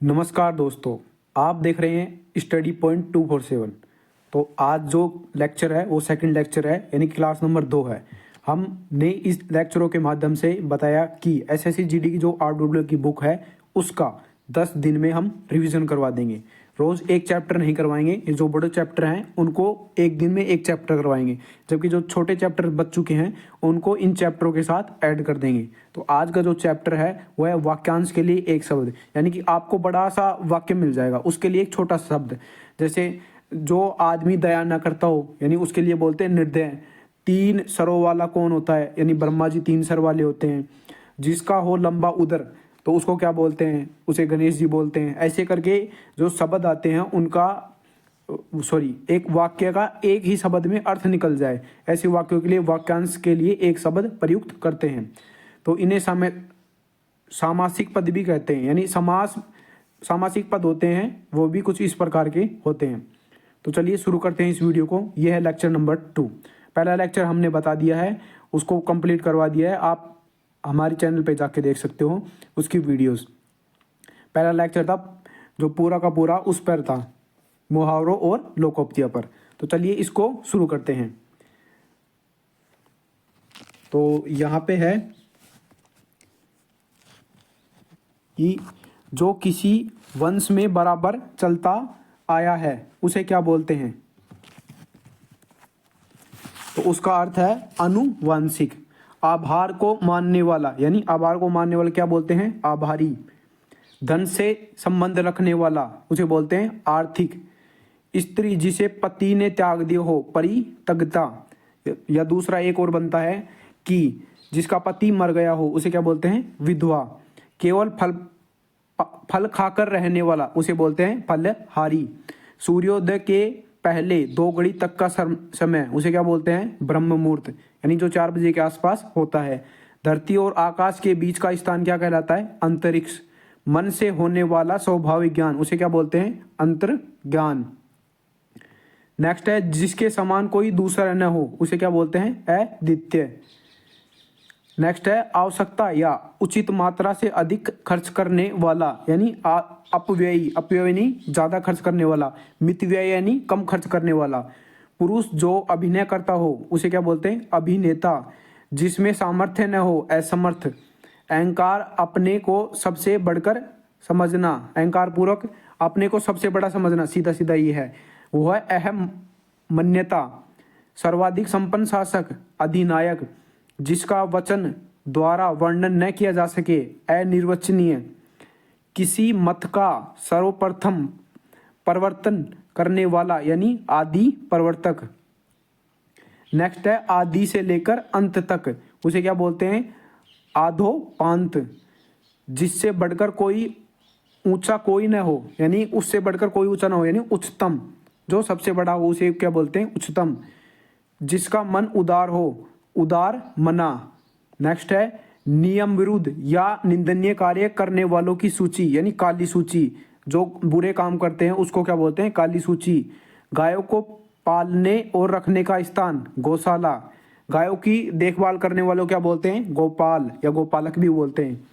नमस्कार दोस्तों, आप देख रहे हैं स्टडी पॉइंट 247। तो आज जो लेक्चर है वो सेकंड लेक्चर है, यानी क्लास नंबर 2 है। हमने इस लेक्चरों के माध्यम से बताया कि एसएससी जीडी की जो आरडब्ल्यू की बुक है उसका 10 दिन में हम रिवीजन करवा देंगे। रोज़ एक चैप्टर नहीं करवाएंगे, ये जो बड़े चैप्टर हैं उनको एक दिन में एक चैप्टर करवाएंगे, जबकि जो छोटे चैप्टर बच चुके हैं उनको इन चैप्टरों के साथ ऐड कर देंगे। तो आज का जो चैप्टर है वह है वाक्यांश के लिए एक शब्द, यानी कि आपको बड़ा सा वाक्य मिल जाएगा, उसके लिए एक छोटा सा शब्द। जैसे जो आदमी दया न करता हो, यानी उसके लिए बोलते हैं निर्दय। 3 सरों वाला कौन होता है, यानी ब्रह्मा जी 3 सर वाले होते हैं। जिसका हो लंबा उदर, तो उसको क्या बोलते हैं, उसे गणेश जी बोलते हैं। ऐसे करके जो शब्द आते हैं उनका एक वाक्य का एक ही शब्द में अर्थ निकल जाए, ऐसे वाक्यों के लिए वाक्यांश के लिए एक शब्द प्रयुक्त करते हैं। तो इन्हें सामासिक पद भी कहते हैं, यानी सामासिक पद होते हैं, वो भी कुछ इस प्रकार के होते हैं। तो चलिए शुरू करते हैं इस वीडियो को। यह है लेक्चर नंबर 2। पहला लेक्चर हमने बता दिया है, उसको कंप्लीट करवा दिया है, आप हमारे चैनल पे जाके देख सकते हो उसकी वीडियोस। पहला लेक्चर था जो पूरा का पूरा उस पर था, मुहावरों और लोकोक्तियों पर। तो चलिए इसको शुरू करते हैं। तो यहाँ पे है कि जो किसी वंश में बराबर चलता आया है उसे क्या बोलते हैं। तो उसका अर्थ है अनुवांशिक। आभार को मानने वाला, यानी आभार को मानने वाला क्या बोलते हैं, आभारी। धन से संबंध रखने वाला उसे बोलते हैं आर्थिक। स्त्री जिसे पति ने त्याग दिया हो, परित्यक्ता। या दूसरा एक और बनता है कि जिसका पति मर गया हो उसे क्या बोलते हैं, विधवा। केवल फल खाकर रहने वाला उसे बोलते हैं फलहारी। सूर्योदय के पहले 2 घड़ी तक का समय उसे क्या बोलते हैं, ब्रह्म मुहूर्त, यानी जो 4 बजे के आसपास होता है। धरती और आकाश के बीच का स्थान क्या कहलाता है, अंतरिक्ष। मन से होने वाला स्वाभाविक ज्ञान उसे क्या बोलते हैं, अंतर्ज्ञान। नेक्स्ट है जिसके समान कोई दूसरा न हो उसे क्या बोलते हैं, अद्वितीय। नेक्स्ट है आवश्यकता या उचित मात्रा से अधिक खर्च करने वाला, यानी अपव्ययी। अपव्यय नहीं ज्यादा खर्च करने वाला। मितव्यय यानी कम खर्च करने वाला। पुरुष जो अभिनय करता हो उसे क्या बोलते हैं, अभिनेता। जिसमें सामर्थ्य न हो, असमर्थ। अहंकार अपने को सबसे बढ़कर समझना, अहंकार पूर्वक अपने को सबसे बड़ा समझना, सीधा सीधा ये है। वो है अहम मन्यता। सर्वाधिक संपन्न शासक, अधिनायक। जिसका वचन द्वारा वर्णन न किया जा सके, अनिर्वचनीय। किसी मत का सर्वप्रथम परिवर्तन करने वाला, यानी आदि प्रवर्तक। नेक्स्ट है आदि से लेकर अंत तक उसे क्या बोलते हैं, आधोपांत। जिससे बढ़कर कोई ऊंचा कोई न हो, यानी उससे बढ़कर कोई ऊंचा ना हो, यानी उच्चतम। जो सबसे बड़ा हो उसे क्या बोलते हैं, उच्चतम। जिसका मन उदार हो, उदार मना। नेक्स्ट है नियम विरुद्ध या निंदनीय कार्य करने वालों की सूची, यानी काली सूची। जो बुरे काम करते हैं उसको क्या बोलते हैं, काली सूची। गायों को पालने और रखने का स्थान, गौशाला। गायों की देखभाल करने वालों क्या बोलते हैं, गोपाल या गोपालक भी बोलते हैं।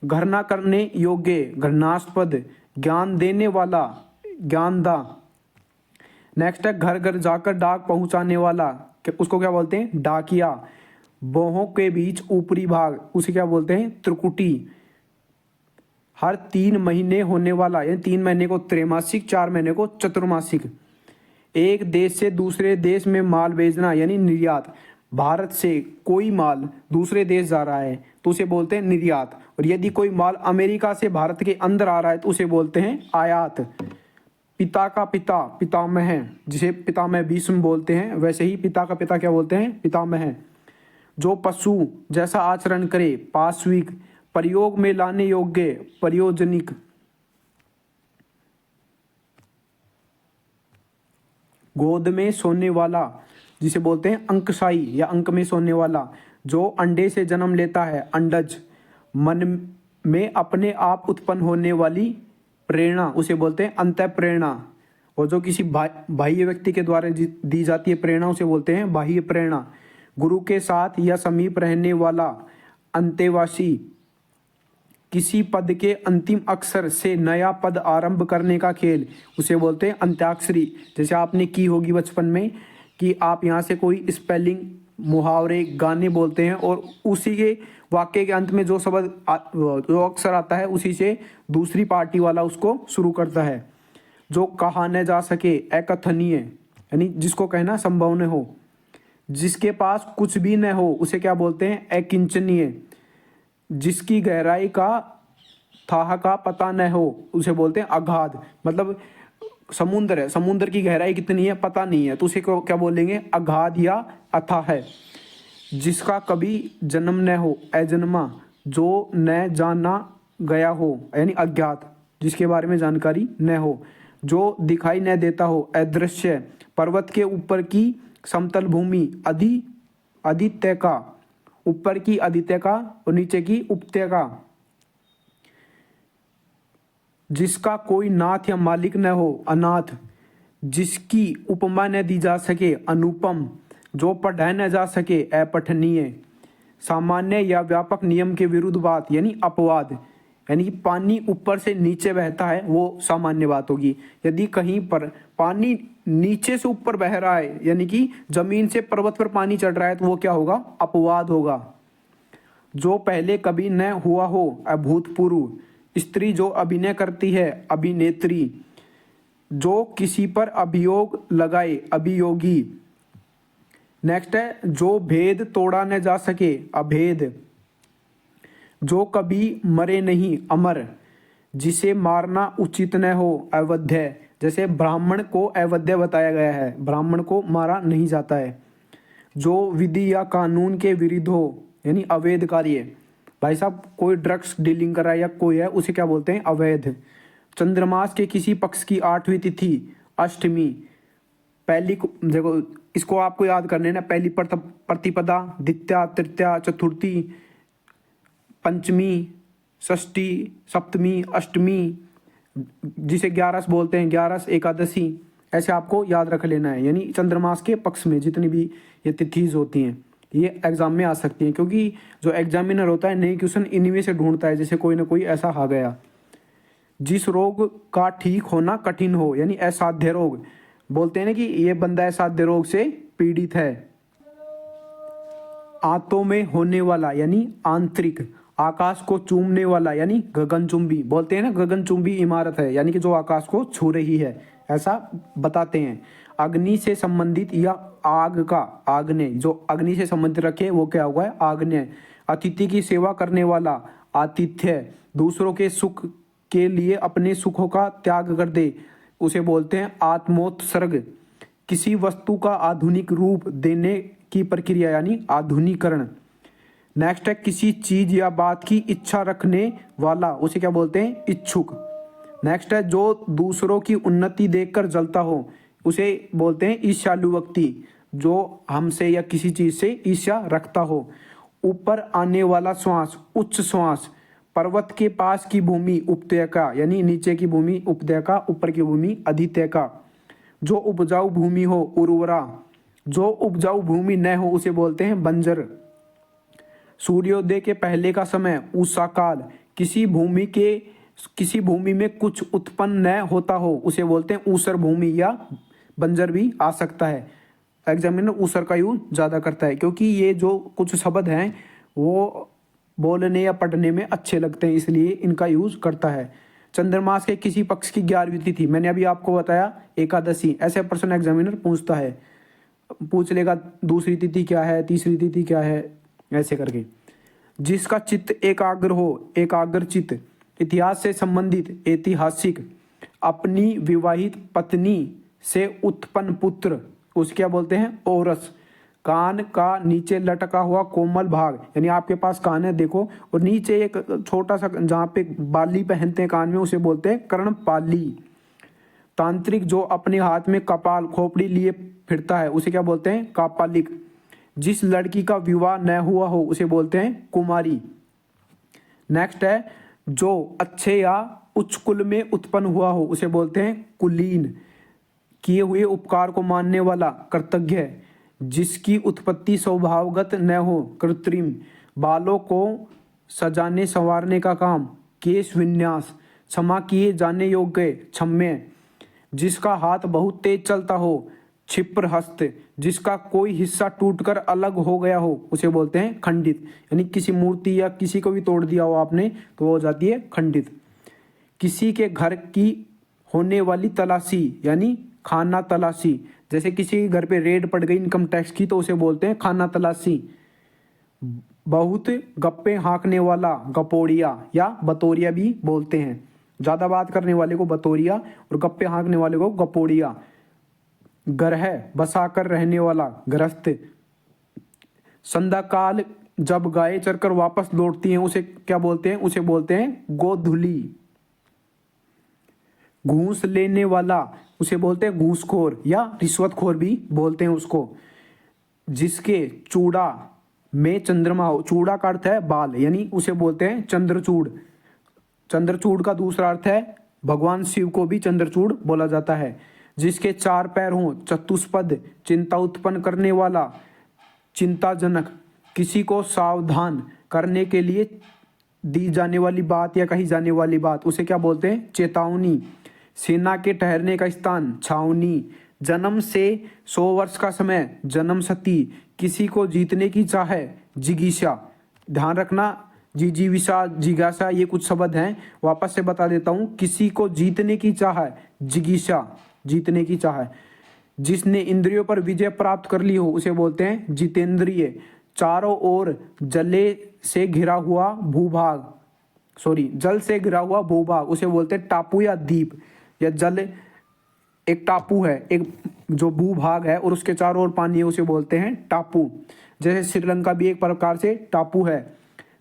घर ना करने योग्य, घृणास्पद। ज्ञान देने वाला, ज्ञानदा। नेक्स्ट है घर घर जाकर डाक पहुंचाने वाला, उसको क्या बोलते हैं, डाकिया। बोहों के बीच ऊपरी भाग उसे क्या बोलते हैं, त्रिकुटी। हर 3 महीने होने वाला, यानी 3 महीने को त्रैमासिक, 4 महीने को चतुर्मासिक। एक देश से दूसरे देश में माल भेजना, यानी निर्यात। भारत से कोई माल दूसरे देश जा रहा है तो उसे बोलते हैं निर्यात। और यदि कोई माल अमेरिका से भारत के अंदर आ रहा है तो उसे बोलते हैं आयात। पिता का पिता, पितामह, जिसे पितामह भीष्म बोलते हैं, वैसे ही पिता का पिता क्या बोलते हैं, पितामह। जो पशु जैसा आचरण करे, पाश्विक। प्रयोग में लाने योग्य, प्रयोजनिक। गोद में सोने वाला जिसे बोलते हैं अंकशाई या अंक में सोने वाला। जो अंडे से जन्म लेता है, अंडज। मन में अपने आप उत्पन्न होने वाली प्रेरणा उसे बोलते हैं अंतः प्रेरणा। और जो किसी बाह्य व्यक्ति के द्वारा दी जाती है प्रेरणा उसे बोलते हैं बाह्य प्रेरणा। गुरु के साथ या समीप रहने वाला, अंतेवासी। किसी पद के अंतिम अक्षर से नया पद आरंभ करने का खेल, उसे बोलते हैं अंत्याक्षरी। जैसे आपने की होगी बचपन में कि आप यहाँ से कोई स्पेलिंग, मुहावरे, गाने बोलते हैं और उसी के वाक्य के अंत में जो शब्द जो अक्षर आता है उसी से दूसरी पार्टी वाला उसको शुरू करता है। जो कहा न जा सके, अकथनीय, यानी जिसको कहना संभव न हो। जिसके पास कुछ भी न हो उसे क्या बोलते हैं? अकिंचनीय। जिसकी गहराई का थाह का पता न हो उसे बोलते हैं अगाध। मतलब समुद्र है, समुद्र की गहराई कितनी है पता नहीं है, तो उसे क्या बोलेंगे? अगाध या अथाह है। जिसका कभी जन्म न हो, अजन्मा। जो न जाना गया हो यानी अज्ञात, जिसके बारे में जानकारी न हो। जो दिखाई न देता हो, अदृश्य। पर्वत के ऊपर की समतल भूमि, आदित्य का, ऊपर की आदित्य का और नीचे की उपत्य का। जिसका कोई नाथ या मालिक न हो, अनाथ। जिसकी उपमा न दी जा सके, अनुपम। जो पढ़ा न जा सके, अपठनीय। सामान्य या व्यापक नियम के विरुद्ध बात यानी अपवाद। यानी कि पानी ऊपर से नीचे बहता है वो सामान्य बात होगी। यदि कहीं पर पानी नीचे से ऊपर बह रहा है यानी कि जमीन से पर्वत पर पानी चढ़ रहा है तो वो क्या होगा? अपवाद होगा। जो पहले कभी न हुआ हो, अभूतपूर्व। स्त्री जो अभिनय करती है, अभिनेत्री। जो किसी पर अभियोग लगाए, अभियोगी। नेक्स्ट है जो भेद तोड़ा न जा सके, अभेद। जो कभी मरे नहीं, अमर। जिसे मारना उचित न हो, अवध्य। जैसे ब्राह्मण को अवध्य बताया गया है, ब्राह्मण को मारा नहीं जाता है। जो विधि या कानून के विरुद्ध हो यानी अवैध कार्य। भाई साहब कोई ड्रग्स डीलिंग कर रहा है या कोई है, उसे क्या बोलते हैं? अवैध। चंद्रमास के किसी पक्ष की 8वीं तिथि, अष्टमी। पहली देखो इसको आपको याद करने ना, पहली प्रतिपदा, द्वितीया, तृतीया, चतुर्थी, पंचमी, षष्ठी, सप्तमी, अष्टमी, जिसे 11 बोलते हैं, 11 एकादशी, ऐसे आपको याद रख लेना है। यानी चंद्रमास के पक्ष में जितनी भी ये तिथिज होती हैं ये एग्जाम में आ सकती हैं, क्योंकि जो एग्जामिनर होता है नई क्वेश्चन इन्हीं में से ढूंढता है, जैसे कोई ना कोई ऐसा आ गया। जिस रोग का ठीक होना कठिन हो यानी असाध्य रोग, बोलते हैं ना कि ये बंदा असाध्य रोग से पीड़ित है। आंतों में होने वाला यानी आंतरिक। आकाश को चूमने वाला यानी गगनचुंबी, बोलते हैं ना गगनचुंबी इमारत है यानी कि जो आकाश को छू रही है, ऐसा बताते हैं। अग्नि से संबंधित या आग का, आग्नेय। जो अग्नि से संबंधित रखे वो क्या हुआ है? आग्नेय। अतिथि की सेवा करने वाला, आतिथ्य। दूसरों के सुख के लिए अपने सुखों का त्याग कर दे, उसे बोलते हैं आत्मोत्सर्ग। किसी वस्तु का आधुनिक रूप देने की प्रक्रिया यानी आधुनिकरण। नेक्स्ट है किसी चीज या बात की इच्छा रखने वाला, उसे क्या बोलते हैं? इच्छुक। नेक्स्ट है जो दूसरों की उन्नति देखकर जलता हो, उसे बोलते हैं ईर्ष्यालु व्यक्ति, जो हमसे या किसी चीज से ईर्ष्या रखता हो। ऊपर आने वाला श्वास, उच्च श्वास। पर्वत के पास की भूमि, उपत्यका यानी नीचे की भूमि उपत्यका, ऊपर की भूमि अधित्यका। जो उपजाऊ भूमि हो, उर्वरा। जो उपजाऊ भूमि न हो उसे बोलते हैं बंजर। सूर्योदय के पहले का समय, उषा काल। किसी भूमि में कुछ उत्पन्न न होता हो उसे बोलते हैं ऊसर भूमि, या बंजर भी आ सकता है। एग्जामिनर ऊसर का यूज ज्यादा करता है क्योंकि ये जो कुछ शब्द हैं वो बोलने या पढ़ने में अच्छे लगते हैं, इसलिए इनका यूज करता है। चंद्रमास के किसी पक्ष की 11वीं तिथि, मैंने अभी आपको बताया एकादशी। ऐसे प्रश्न एग्जामिनर पूछता है, पूछ लेगा दूसरी तिथि क्या है, तीसरी तिथि क्या है, ऐसे करके। जिसका चित्त एकाग्र हो, एकाग्रचित्त। इतिहास से संबंधित, ऐतिहासिक। अपनी विवाहित पत्नी से उत्पन्न पुत्र, उसे क्या बोलते हैं? औरस। कान का नीचे लटका हुआ कोमल भाग, यानी आपके पास कान है देखो, और नीचे एक छोटा सा जहाँ पे बाली पहनते हैं कान में, उसे बोलते हैं कर्णपाली। तांत्रिक जो अपने हाथ में कपाल, खोपड़ी लिए फिरता है, उसे क्या बोलते हैं? कापालिक। जिस लड़की का विवाह न हुआ हो उसे बोलते हैं कुमारी। नेक्स्ट है जो अच्छे या उच्च कुल में उत्पन्न हुआ हो उसे बोलते हैं कुलीन। किए हुए उपकार को मानने वाला, कृतज्ञ। जिसकी उत्पत्ति स्वभावगत न हो, कृत्रिम। बालों को सजाने संवारने का काम, केश विन्यास, क्षमा किए जाने योग्य, क्षम्य, जिसका हाथ बहुत तेज चलता हो, क्षिप्र हस्त, जिसका कोई हिस्सा टूटकर अलग हो गया हो, उसे बोलते हैं खंडित। यानी किसी मूर्ति या किसी को भी तोड़ दिया हो आपने तो वो हो जाती है खंडित। किसी के घर की होने वाली तलाशी यानी खाना तलाशी, जैसे किसी के घर पे रेड पड़ गई इनकम टैक्स की तो उसे बोलते हैं खाना तलाशी। बहुत गप्पे हाँकने वाला, गपोड़िया या बतौरिया भी बोलते हैं। ज़्यादा बात करने वाले को बतौरिया और गप्पे हाँकने वाले को गपोड़िया। ग्रह बसाकर रहने वाला, गृहस्थ। संध्या काल जब गाय चरकर वापस लौटती हैं उसे क्या बोलते हैं? उसे बोलते हैं गोधुली। घूस लेने वाला उसे बोलते हैं घूसखोर या रिश्वतखोर भी बोलते हैं उसको। जिसके चूड़ा में चंद्रमा हो, चूड़ा का अर्थ है बाल, यानी उसे बोलते हैं चंद्रचूड़। चंद्रचूड़ का दूसरा अर्थ है भगवान शिव को भी चंद्रचूड़ बोला जाता है। जिसके 4 पैर हों, चतुष्पद, चिंता उत्पन्न करने वाला, चिंताजनक, किसी को सावधान करने के लिए दी जाने वाली बात या कही जाने वाली बात, उसे क्या बोलते हैं? चेतावनी। सेना के ठहरने का स्थान, छावनी। जन्म से 100 वर्ष का समय, जन्मशती। किसी को जीतने की चाह, जिगीषा। ध्यान रखना, जिजीविषा, जिज्ञासा ये कुछ शब्द हैं, वापस से बता देता हूँ। किसी को जीतने की चाह, जिगीषा, जीतने की चाह। जिसने इंद्रियों पर विजय प्राप्त कर ली हो उसे बोलते हैं जितेंद्रिय। चारों ओर जल से घिरा हुआ भूभाग उसे बोलते हैं टापू या द्वीप। या जल एक टापू है, एक जो भूभाग है और उसके चारों ओर पानी है उसे बोलते हैं टापू। जैसे श्रीलंका भी एक प्रकार से टापू है।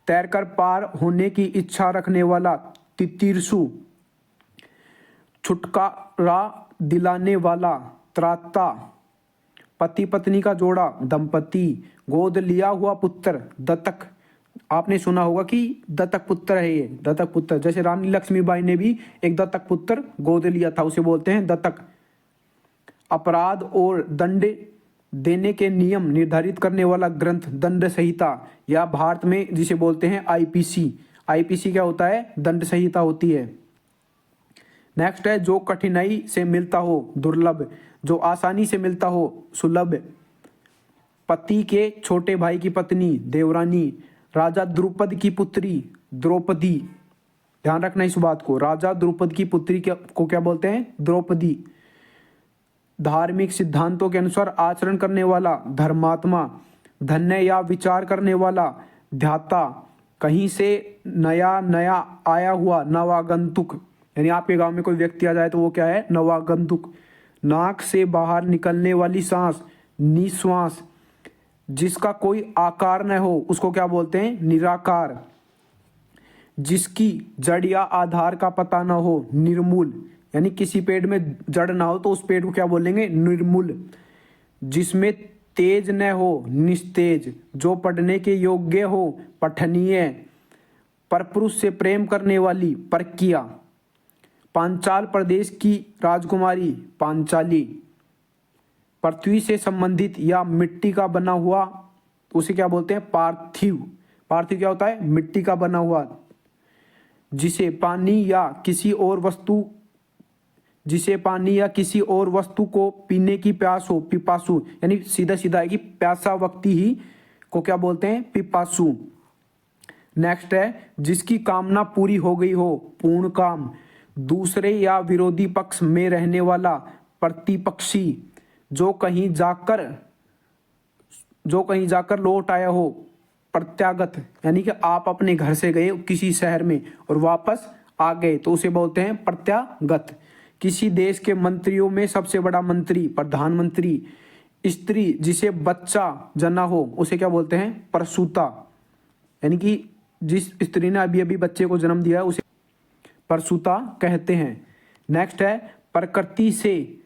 तैरकर पार होने की इच्छा रखने वाला, तितीर्षु। छुटकारा दिलाने वाला, त्राता। पति पत्नी का जोड़ा, दंपति। गोद लिया हुआ पुत्र, दत्तक। आपने सुना होगा कि दत्तक पुत्र है ये, दत्तक पुत्र। जैसे रानी लक्ष्मीबाई ने भी एक दत्तक पुत्र गोद लिया था, उसे बोलते हैं दत्तक। अपराध और दंड देने के नियम निर्धारित करने वाला ग्रंथ, दंड संहिता, या भारत में जिसे बोलते हैं आईपीसी। आईपीसी क्या होता है? दंड संहिता होती है। नेक्स्ट है जो कठिनाई से मिलता हो, दुर्लभ। जो आसानी से मिलता हो, सुलभ। पति के छोटे भाई की पत्नी, देवरानी। राजा द्रुपद की पुत्री, द्रौपदी। ध्यान रखना इस बात को, राजा द्रुपद की पुत्री को क्या बोलते हैं? द्रौपदी। धार्मिक सिद्धांतों के अनुसार आचरण करने वाला, धर्मात्मा। धन्य या विचार करने वाला, ध्याता। कहीं से नया नया आया हुआ, नवागंतुक। यानी आपके गांव में कोई व्यक्ति आ जाए तो वो क्या है? नवागंतुक। नाक से बाहर निकलने वाली सांस, निश्वास। जिसका कोई आकार न हो उसको क्या बोलते हैं? निराकार। जिसकी जड़ या आधार का पता न हो, निर्मूल। यानी किसी पेड़ में जड़ ना हो तो उस पेड़ को क्या बोलेंगे? निर्मूल। जिसमें तेज न हो, निस्तेज। जो पढ़ने के योग्य हो, पठनीय। परपुरुष से प्रेम करने वाली, परकिया। पांचाल प्रदेश की राजकुमारी, पांचाली। पृथ्वी से संबंधित या मिट्टी का बना हुआ उसे क्या बोलते हैं? पार्थिव। पार्थिव क्या होता है? मिट्टी का बना हुआ। जिसे पानी या किसी और वस्तु को पीने की प्यास हो, पिपासु। यानी सीधा सीधा है कि प्यासा व्यक्ति ही को क्या बोलते हैं? पिपासु। नेक्स्ट है जिसकी कामना पूरी हो गई हो, पूर्ण काम। दूसरे या विरोधी पक्ष में रहने वाला, प्रतिपक्षी। जो कहीं जाकर लौट आया हो, प्रत्यागत। यानी कि आप अपने घर से गए किसी शहर में और वापस आ गए तो उसे बोलते हैं प्रत्यागत। किसी देश के मंत्रियों में सबसे बड़ा मंत्री, प्रधानमंत्री। स्त्री जिसे बच्चा जना हो उसे क्या बोलते हैं? प्रसूता। यानी कि जिस स्त्री ने अभी अभी बच्चे को जन्म दिया है उसे प्रसूता कहते हैं। नेक्स्ट है प्रकृति से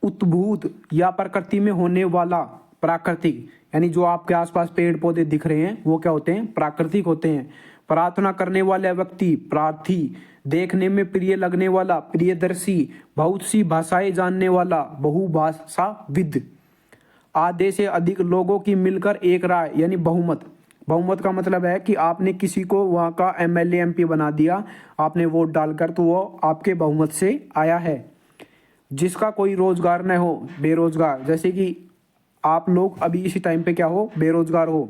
उद्भूत या प्रकृति में होने वाला, प्राकृतिक। यानी जो आपके आसपास पेड़ पौधे दिख रहे हैं वो क्या होते हैं? प्राकृतिक होते हैं। प्रार्थना करने वाला व्यक्ति, प्रार्थी। देखने में प्रिय लगने वाला, प्रियदर्शी। बहुत सी भाषाएं जानने वाला, बहुभाषाविद। आधे से अधिक लोगों की मिलकर एक राय यानी बहुमत। बहुमत का मतलब है कि आपने किसी को वहाँ का एमएलए एमपी बना दिया, आपने वोट डालकर, तो वो आपके बहुमत से आया है। जिसका कोई रोजगार न हो, बेरोजगार, जैसे कि आप लोग अभी इसी टाइम पे क्या हो, बेरोजगार हो।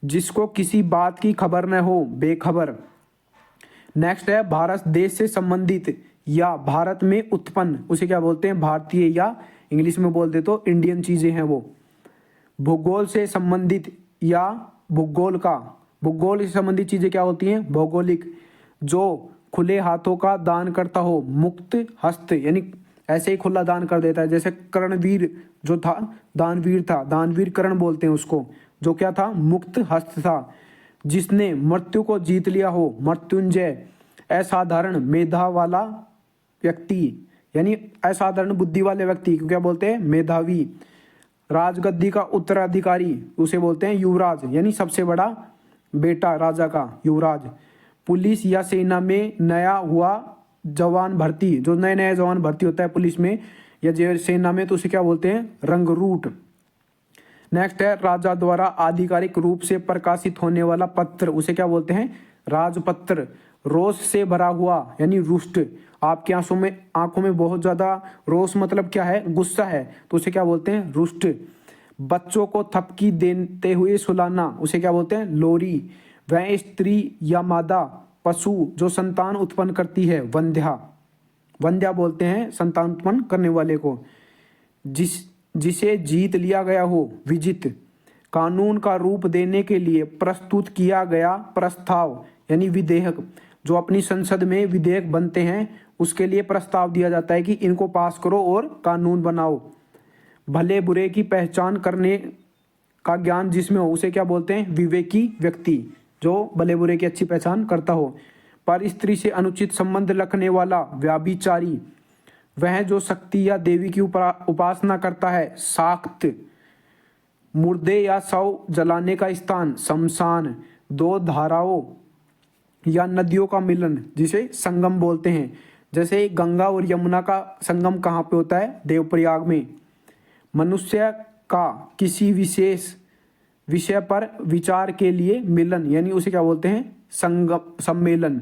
जिसको किसी बात की खबर न हो, बेखबर। नेक्स्ट है भारत देश से संबंधित या भारत में उत्पन्न, उसे क्या बोलते हैं, भारतीय, या इंग्लिश में बोल दे तो इंडियन चीजें हैं वो। भूगोल से संबंधित या भूगोल का, भूगोल से संबंधित चीजें क्या होती हैं, भौगोलिक। जो खुले हाथों का दान करता हो, मुक्त हस्त, यानी ऐसे ही खुला दान कर देता है। जैसे कर्णवीर जो था, दानवीर था, दानवीर कर्ण बोलते हैं उसको, जो क्या था, मुक्त हस्त था। जिसने मृत्यु को जीत लिया हो, मृत्युंजय। असाधारण मेधा वाला व्यक्ति, यानी असाधारण बुद्धि वाले व्यक्ति को क्या बोलते हैं, मेधावी। राजगद्दी का उत्तराधिकारी उसे बोलते हैं युवराज, यानी सबसे बड़ा बेटा राजा का, युवराज। पुलिस या सेना में नया हुआ जवान भर्ती, जो नए नए जवान भर्ती होता है पुलिस में या सेना में, तो उसे क्या बोलते हैं, रंगरूट। नेक्स्ट है राजा द्वारा आधिकारिक रूप से प्रकाशित होने वाला पत्र, उसे क्या बोलते हैं, राजपत्र। रोष से भरा हुआ, यानी रुष्ट। आपकी आंखों में बहुत ज्यादा रोष मतलब क्या है, गुस्सा है, तो उसे क्या बोलते हैं, रुष्ट। बच्चों को थपकी देते हुए सुलाना, उसे क्या बोलते हैं, लोरी। वह स्त्री या मादा पशु जो संतान उत्पन्न करती है, वंध्या। वंध्या बोलते हैं संतान उत्पन्न करने वाले को। जिसे जीत लिया गया हो, विजित। कानून का रूप देने के लिए प्रस्तुत किया गया प्रस्ताव, यानी विधेयक। जो अपनी संसद में विधेयक बनते हैं उसके लिए प्रस्ताव दिया जाता है कि इनको पास करो और कानून बनाओ। भले बुरे की पहचान करने का ज्ञान जिसमें हो, उसे क्या बोलते हैं, विवेकी व्यक्ति, जो भले बुरे की अच्छी पहचान करता हो। पर स्त्री से अनुचित संबंध रखने वाला, व्याभिचारी। वह जो शक्ति या देवी की उपासना करता है, शाक्त। मुर्दे या शव जलाने का स्थान, शमशान। दो धाराओं या नदियों का मिलन, जिसे संगम बोलते हैं। जैसे गंगा और यमुना का संगम कहाँ पे होता है, देवप्रयाग में। मनुष्य का किसी विशेष विषय पर विचार के लिए मिलन, यानी उसे क्या बोलते हैं, संगम, सम्मेलन।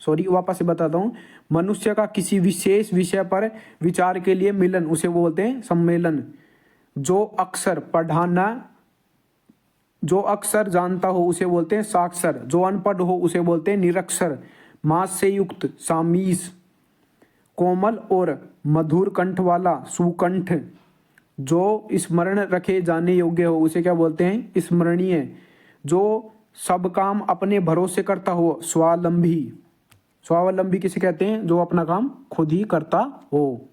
सॉरी, वापस से बताता हूँ। मनुष्य का किसी विशेष विषय पर विचार के लिए मिलन, उसे बोलते हैं सम्मेलन। जो अक्षर पढ़ाना, जो अक्षर जानता हो उसे बोलते हैं साक्षर। जो अनपढ़ हो उसे बोलते हैं निरक्षर। मांस से युक्त, सामीस। कोमल और मधुर कंठ वाला, सुकंठ। जो स्मरण रखे जाने योग्य हो उसे क्या बोलते हैं, स्मरणीय। जो सब काम अपने भरोसे करता हो, स्वावलंबी। स्वावलंबी किसे कहते हैं, जो अपना काम खुद ही करता हो।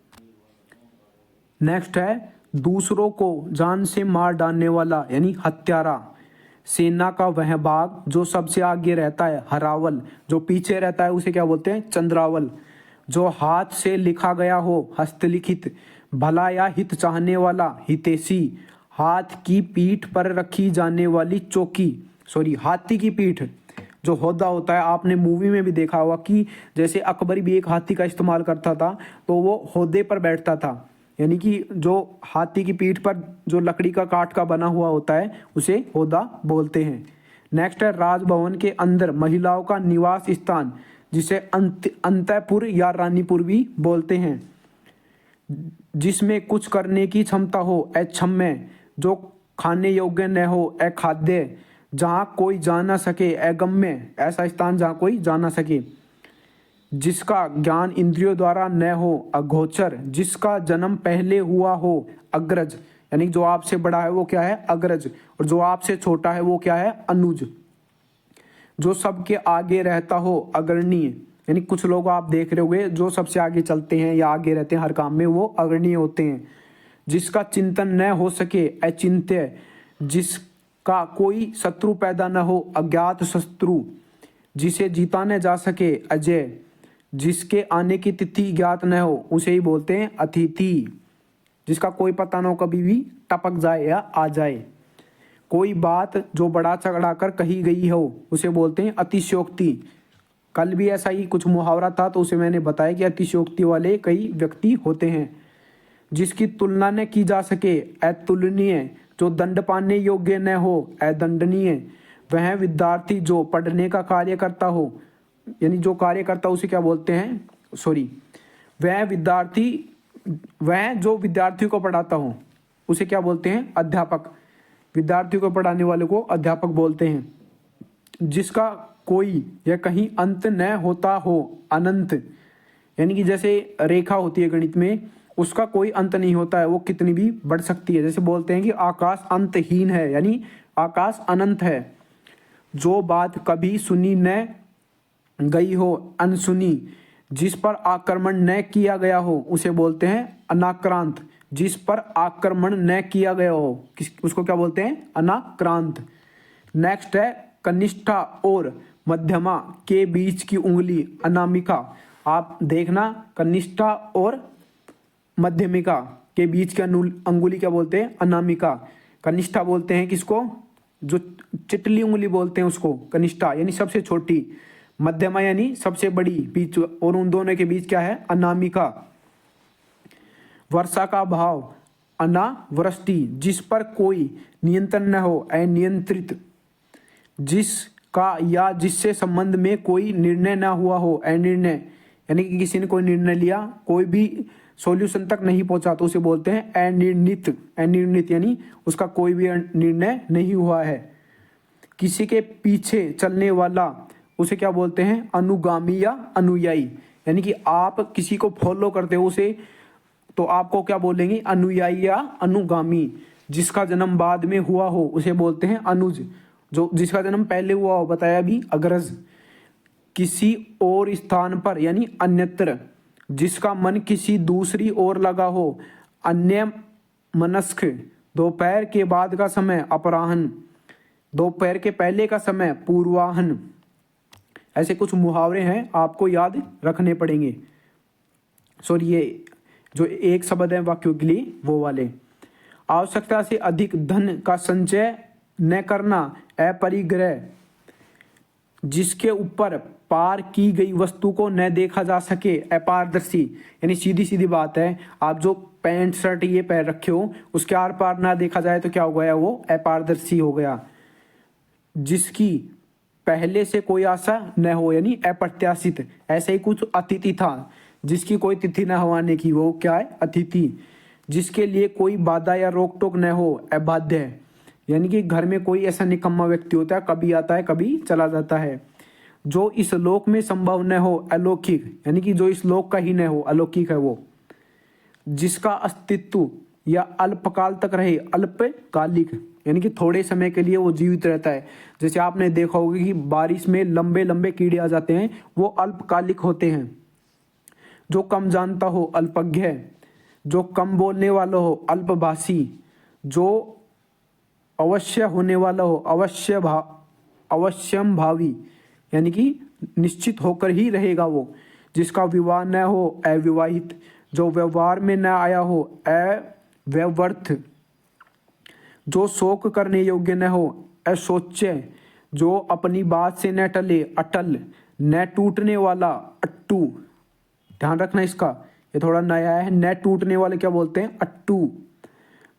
नेक्स्ट है दूसरों को जान से मार डालने वाला, यानी हत्यारा। सेना का वह भाग जो सबसे आगे रहता है, हरावल। जो पीछे रहता है उसे क्या बोलते हैं, चंद्रावल। जो हाथ से लिखा गया हो, हस्तलिखित। भला या हित चाहने वाला, हितैषी। हाथ की पीठ पर रखी जाने वाली चौकी, सॉरी, हाथी की पीठ जो होदा होता है, आपने मूवी में भी देखा होगा कि जैसे अकबर भी एक हाथी का इस्तेमाल करता था, तो वो होदे पर बैठता था, यानी कि जो हाथी की पीठ पर जो लकड़ी का काठ का बना हुआ होता है उसे होदा बोलते हैं। नेक्स्ट है राजभवन के अंदर महिलाओं का निवास स्थान, जिसे अंतःपुर या रानीपुर भी बोलते हैं। जिसमें कुछ करने की क्षमता हो, अक्षम्य। जो खाने योग्य न हो, अखाद्य। जहाँ कोई जा ना सके, अगम्य। ऐसा स्थान जहाँ कोई जा ना सके। जिसका ज्ञान इंद्रियों द्वारा न हो, अगोचर। जिसका जन्म पहले हुआ हो, अग्रज, यानी जो आपसे बड़ा है वो क्या है, अग्रज, और जो आपसे छोटा है वो क्या है, अनुज। जो सबके आगे रहता हो, अग्रणीय, यानी कुछ लोग आप देख रहे होंगे जो सबसे आगे चलते हैं या आगे रहते हैं हर काम में, वो अग्रणीय होते हैं। जिसका चिंतन न हो सके, अचिंत्य। जिसका कोई शत्रु पैदा न हो, अज्ञात शत्रु। जिसे जीता न जा सके, अजय। जिसके आने की तिथि ज्ञात न हो, उसे ही बोलते हैं अतिथि। जिसका कोई पता न हो, कभी भी टपक जाए या आ जाए। कोई बात जो बड़ा चढ़ा कर कही गई हो, उसे बोलते हैं अतिशयोक्ति। कल भी ऐसा ही कुछ मुहावरा था, तो उसे मैंने बताया कि अतिशयोक्ति वाले कई व्यक्ति होते हैं। जिसकी तुलना न की जा सके, अतुलनीय। जो दंड पाने योग्य न हो, अदंडनीय। वह विद्यार्थी जो पढ़ने का कार्य करता हो, यानी जो कार्य करता हो उसे क्या बोलते हैं, सॉरी, वह जो विद्यार्थी को पढ़ाता हो उसे क्या बोलते हैं, अध्यापक। विद्यार्थी को पढ़ाने वाले को अध्यापक बोलते हैं। जिसका कोई या कहीं अंत न होता हो, अनंत, यानी कि जैसे रेखा होती है गणित में, उसका कोई अंत नहीं होता है, वो कितनी भी बढ़ सकती है। जैसे बोलते हैं कि आकाश अंतहीन है, यानी आकाश अनंत है। जो बात कभी सुनी न गई हो, अनसुनी। जिस पर आक्रमण न किया गया हो उसे बोलते हैं अनाक्रांत। जिस पर आक्रमण न किया गया हो उसको क्या बोलते हैं, अनाक्रांत। नेक्स्ट है कनिष्ठा और मध्यमा के बीच की उंगली, अनामिका। आप देखना, कनिष्ठा और मध्यमिका के बीच की अंगुली क्या बोलते हैं, अनामिका। कनिष्ठा बोलते हैं किसको, जो चिटली उंगली बोलते हैं उसको कनिष्ठा, यानी सबसे छोटी। मध्यमा यानी सबसे बड़ी, बीच, और उन दोनों के बीच क्या है, अनामिका। वर्षा का भाव, अनावृष्टि। जिस पर कोई नियंत्रण न हो, अनियंत्रित। जिसका या जिससे संबंध में कोई निर्णय ना हुआ हो, अनिर्णय, यानी कि किसी ने कोई निर्णय लिया, कोई भी सॉल्यूशन तक नहीं पहुंचा तो उसे बोलते हैं अनिर्णित। अनिर्णित यानी उसका कोई भी निर्णय नहीं हुआ है। किसी के पीछे चलने वाला उसे क्या बोलते हैं, अनुगामी या अनुयायी। यानी कि आप किसी को फॉलो करते हो उसे, तो आपको क्या बोलेंगे, अनुयायी या अनुगामी। जिसका जन्म बाद में हुआ हो उसे बोलते हैं अनुज। जो जिसका जन्म पहले हुआ हो, बताया भी, अग्रज। किसी और स्थान पर यानी अन्यत्र। जिसका मन किसी दूसरी ओर लगा हो, अन्य मनस्क। दोपहर के बाद का समय अपराह्न, दोपहर के पहले का समय पूर्वाह्न। ऐसे कुछ मुहावरे हैं, आपको याद रखने पड़ेंगे। सॉरी, ये जो एक शब्द है वाक्यों के लिए वो वाले। आवश्यकता से अधिक धन का संचय न करना, अपरिग्रह। जिसके ऊपर पार की गई वस्तु को न देखा जा सके, अपारदर्शी। यानी सीधी सीधी बात है, आप जो पैंट शर्ट ये पहन रखे हो उसके आर पार ना देखा जाए तो क्या हो गया, वो अपारदर्शी हो गया। जिसकी पहले से कोई आशा न हो, यानी अप्रत्याशित। ऐसे ही कुछ अतिथि था, जिसकी कोई तिथि न होने की, वो क्या है, अतिथि। जिसके लिए कोई बाधा या रोक टोक न हो, अबाध्य। यानी कि घर में कोई ऐसा निकम्मा व्यक्ति होता है, कभी आता है कभी चला जाता है। जो इस लोक में संभव न हो, अलौकिक। यानी कि जो इस लोक का ही न हो, अलौकिक है वो। जिसका अस्तित्व या अल्पकाल तक रहे, अल्पकालिक। यानी कि थोड़े समय के लिए वो जीवित रहता है। जैसे आपने देखा होगा कि बारिश में लंबे लंबे कीड़े आ जाते हैं, वो अल्पकालिक होते हैं। जो कम जानता हो, अल्पज्ञ। जो कम बोलने वाला हो, अल्पभाषी। जो अवश्य होने वाला हो, अवश्यम भावी। यानी कि निश्चित होकर ही रहेगा वो। जिसका विवाह न हो, अविवाहित। जो व्यवहार में न आया हो, अव्यवर्थ। जो शोक करने योग्य न हो, अशोच्य। जो अपनी बात से न टले, अटल। न टूटने वाला, अट्टू। ध्यान रखना इसका, ये थोड़ा नया है। न टूटने वाले क्या बोलते हैं, अट्टू।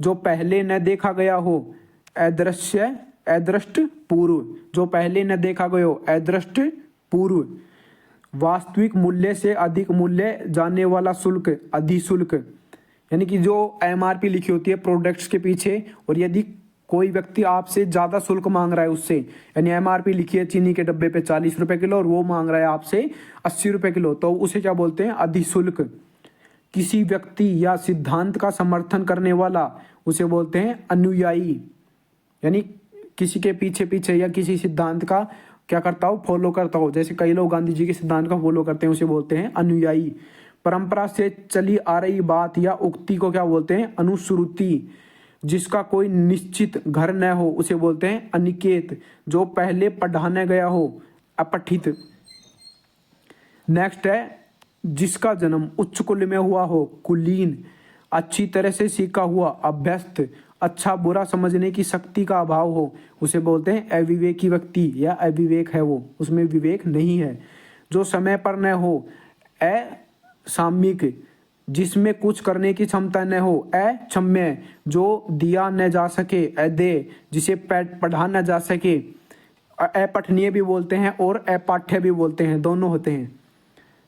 जो पहले न देखा गया हो, अदृश्य, अदृष्ट पूर्व। जो पहले न देखा गया हो, अदृष्ट पूर्व। वास्तविक मूल्य से अधिक मूल्य जाने वाला शुल्क, अधिशुल्क। यानी कि जो एमआरपी लिखी होती है प्रोडक्ट्स के पीछे, और यदि कोई व्यक्ति आपसे ज्यादा शुल्क मांग रहा है उससे, यानी एमआरपी लिखी है चीनी के डब्बे पे 40 रुपए किलो और वो मांग रहा है आपसे 80 रुपए किलो, तो उसे क्या बोलते हैं, अधिशुल्क। किसी व्यक्ति या सिद्धांत का समर्थन करने वाला उसे बोलते हैं अनुयायी। यानी किसी के पीछे पीछे या किसी सिद्धांत का क्या करता हो, फॉलो करता हो। जैसे कई लोग गांधी जी के सिद्धांत का फॉलो करते हैं, उसे बोलते हैं अनुयायी। परंपरा से चली आ रही बात या उक्ति को क्या बोलते हैं, अनुश्रुति। जिसका कोई निश्चित घर न हो उसे बोलते हैं अनिकेत। जो पहले पढ़ाने गया हो, अपठित। नेक्स्ट है जिसका जन्म उच्च कुल में हुआ हो, कुलीन। अच्छी तरह से सीखा हुआ, अभ्यस्त। अच्छा बुरा समझने की शक्ति का अभाव हो उसे बोलते हैं अविवेकी व्यक्ति या अविवेक है वो, उसमें विवेक नहीं है। जो समय पर न हो, असाम्यिक। जिसमें कुछ करने की क्षमता न हो, अक्षम्य। जो दिया न जा सके, अदेय। जिसे पढ़ा न जा सके, अपठनीय भी बोलते हैं और अपाठ्य भी बोलते हैं, दोनों होते हैं।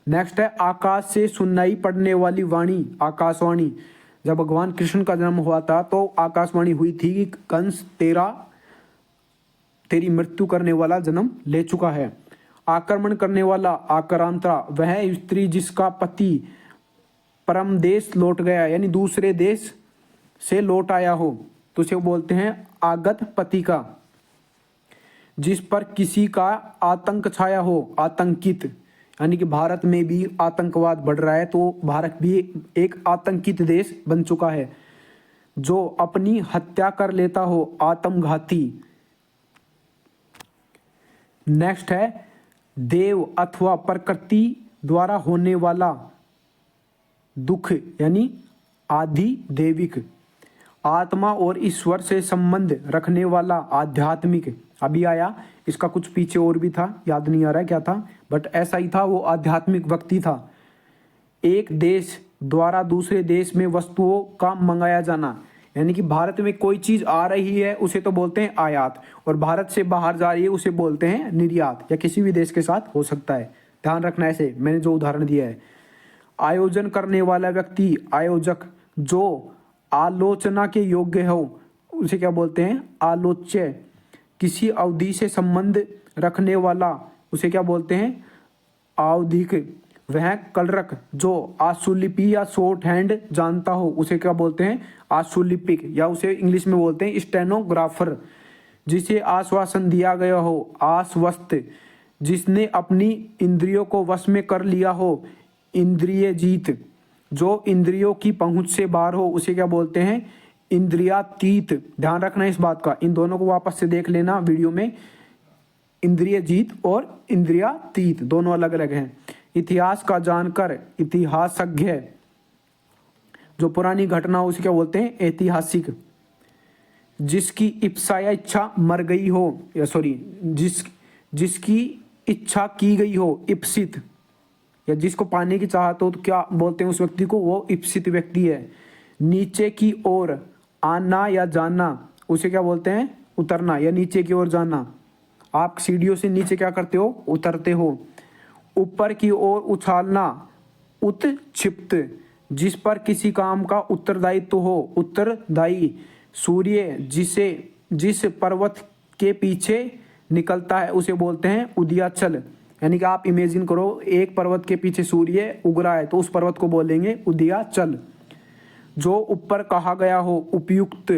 नेक्स्ट है आकाश से सुनाई पड़ने वाली वाणी, आकाशवाणी। जब भगवान कृष्ण का जन्म हुआ था तो आकाशवाणी हुई थी कि कंस तेरी मृत्यु करने वाला जन्म ले चुका है। आक्रमण करने वाला, आक्रांता, वह स्त्री जिसका पति परम देश लौट गया यानी दूसरे देश से लौट आया हो तो उसे बोलते हैं आगत पति का। जिस पर किसी का आतंक छाया हो, आतंकित, यानी कि भारत में भी आतंकवाद बढ़ रहा है तो भारत भी एक आतंकित देश बन चुका है। जो अपनी हत्या कर लेता हो, आत्मघाती। नेक्स्ट है देव अथवा प्रकृति द्वारा होने वाला दुख यानी आधिदैविक। आत्मा और ईश्वर से संबंध रखने वाला, आध्यात्मिक। अभी आया, इसका कुछ पीछे और भी था, याद नहीं आ रहा है क्या था, बट ऐसा ही था, वो आध्यात्मिक व्यक्ति था। एक देश द्वारा दूसरे देश में वस्तुओं का मंगाया जाना, यानी कि भारत में कोई चीज आ रही है उसे तो बोलते हैं आयात, और भारत से बाहर जा रही है उसे बोलते हैं निर्यात, या किसी भी देश के साथ हो सकता है, ध्यान रखना। ऐसे मैंने जो उदाहरण दिया है। आयोजन करने वाला व्यक्ति, आयोजक। जो आलोचना के योग्य हो उसे क्या बोलते हैं, आलोच्य। किसी अवधि से संबंध रखने वाला उसे क्या बोलते हैं, आवधिक। वह कलरक जो आशुलिपि या शॉर्ट हैंड जानता हो उसे क्या बोलते हैं, आशुलिपिक, या उसे इंग्लिश में बोलते हैं स्टेनोग्राफर। जिसे आश्वासन दिया गया हो, आश्वस्त। जिसने अपनी इंद्रियों को वश में कर लिया हो, इंद्रिय जीत। जो इंद्रियों की पहुंच से बाहर हो उसे क्या बोलते हैं, इंद्रियातीत। ध्यान रखना इस बात का, इन दोनों को वापस से देख लेना वीडियो में। इंद्रिय जीत और इंद्रियातीत दोनों अलग अलग हैं। इतिहास का जानकर, इतिहासज्ञ। जो पुरानी घटना उसे क्या बोलते हैं, ऐतिहासिक। जिसकी इप्सा या इच्छा मर गई हो, या सॉरी जिसकी इच्छा की गई हो, इप्सित। या जिसको पाने की चाहत हो तो क्या बोलते हैं उस व्यक्ति को, वो इप्सित व्यक्ति है। नीचे की ओर आना या जाना उसे क्या बोलते हैं, उतरना या नीचे की ओर जाना। आप सीढ़ियों से नीचे क्या करते हो, उतरते हो। ऊपर की ओर उछालना, उत्क्षिप्त। जिस पर किसी काम का उत्तरदायित्व हो, उत्तरदायी। सूर्य जिस पर्वत के पीछे निकलता है उसे बोलते हैं उदयाचल। यानी कि आप इमेजिन करो एक पर्वत के पीछे सूर्य उग रहा है तो उस पर्वत को बोलेंगे उदयाचल। जो ऊपर कहा गया हो, उपयुक्त।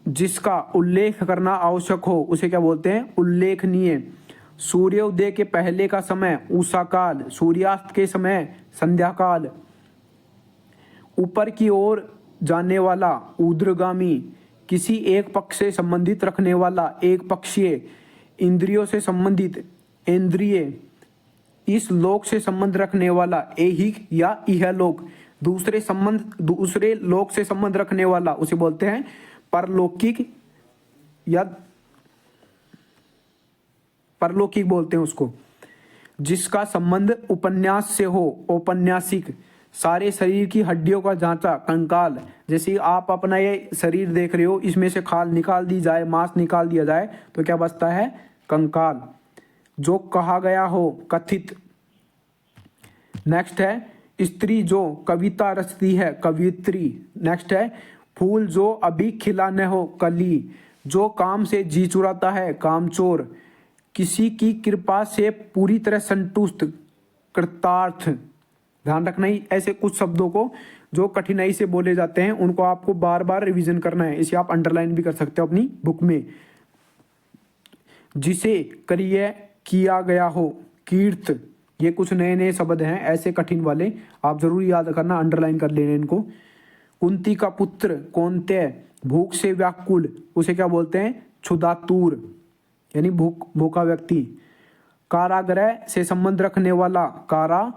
जिसका उल्लेख करना आवश्यक हो उसे क्या बोलते हैं, उल्लेखनीय। सूर्योदय के पहले का समय उषा काल, सूर्यास्त के समय संध्या काल। ऊपर की ओर जाने वाला ऊर्ध्वगामी। किसी एक पक्ष से संबंधित रखने वाला, एक पक्षीय। इंद्रियों से संबंधित, इंद्रिय। इस लोक से संबंध रखने वाला, ऐहिक या इहलोक। दूसरे लोक से संबंध रखने वाला उसे बोलते हैं परलौकिक, या परलौकिक बोलते हैं उसको। जिसका संबंध उपन्यास से हो, औपन्यासिक। सारे शरीर की हड्डियों का जांचा, कंकाल। जैसे आप अपना ये शरीर देख रहे हो, इसमें से खाल निकाल दी जाए, मांस निकाल दिया जाए तो क्या बचता है, कंकाल। जो कहा गया हो, कथित। नेक्स्ट है स्त्री जो कविता रचती है, कवियत्री। नेक्स्ट है फूल जो अभी खिला न हो, कली। जो काम से जी चुराता है, कामचोर। किसी की कृपा से पूरी तरह संतुष्ट, कृतार्थ। ध्यान रखना ही ऐसे कुछ शब्दों को जो कठिनाई से बोले जाते हैं उनको आपको बार बार रिवीजन करना है। इसे आप अंडरलाइन भी कर सकते हो अपनी बुक में। जिसे करिय किया गया हो, कीर्त। ये कुछ नए नए शब्द हैं ऐसे कठिन वाले, आप जरूर याद करना, अंडरलाइन कर लेना इनको। कुंती का पुत्र, कौन्तेय। भूख से व्याकुल उसे क्या बोलते हैं, क्षुधातुर, यानी भूखा व्यक्ति। कारागृह से संबंध रखने वाला, कारागारिक।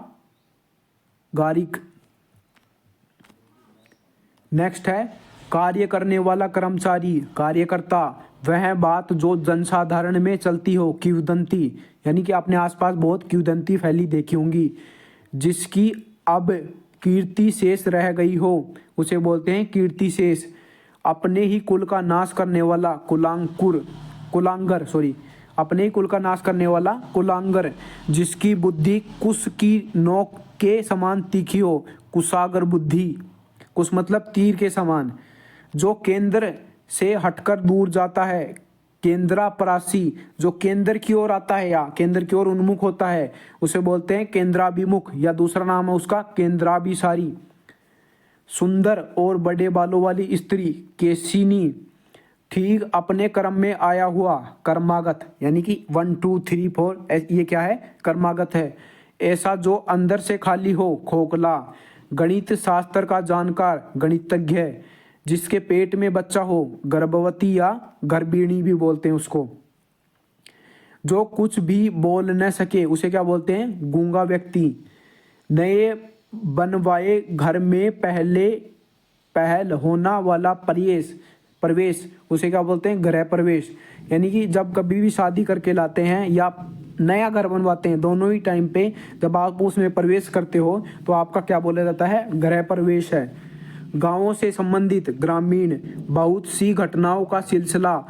नेक्स्ट है कार्य करने वाला कर्मचारी, कार्यकर्ता। वह बात जो जनसाधारण में चलती हो, किंवदंती। यानी कि अपने आसपास बहुत किंवदंती फैली देखी होंगी। जिसकी अब कीर्ति शेष रह गई हो उसे बोलते हैं कीर्ति शेष। अपने ही कुल का नाश करने वाला, कुलांगर। अपने ही कुल का नाश करने वाला कुलांगर, जिसकी बुद्धि कुश की नोक के समान तीखी हो, कुशागर बुद्धि, कुश मतलब तीर के समान, जो केंद्र से हटकर दूर जाता है, केंद्रापरासी, जो केंद्र की ओर आता है या केंद्र की ओर उन्मुख होता है उसे बोलते हैं केंद्राभिमुख, या दूसरा नाम है उसका केंद्राभिसारी। सुंदर और बड़े बालों वाली स्त्री, केशिनी, ठीक अपने क्रम में आया हुआ, कर्मागत, यानी कि 1 2 3 4 ये क्या है, कर्मागत है। ऐसा जो अंदर से खाली हो, खोखला, गणित शास्त्र का जानकार, गणितज्ञ, जिसके पेट में बच्चा हो, गर्भवती या गर्भिणी भी बोलते हैं उसको। जो कुछ भी बोल न सके उसे क्या बोलते हैं, गूंगा व्यक्ति। नए बनवाए घर में पहल होना वाला प्रवेश उसे क्या बोलते हैं, गृह प्रवेश। यानी कि जब कभी भी शादी करके लाते हैं या नया घर बनवाते हैं, दोनों ही टाइम पे जब आप उसमें प्रवेश करते हो तो आपका क्या बोला जाता है, गृह प्रवेश है। गांवों से संबंधित, ग्रामीण, बहुत सी घटनाओं का सिलसिला,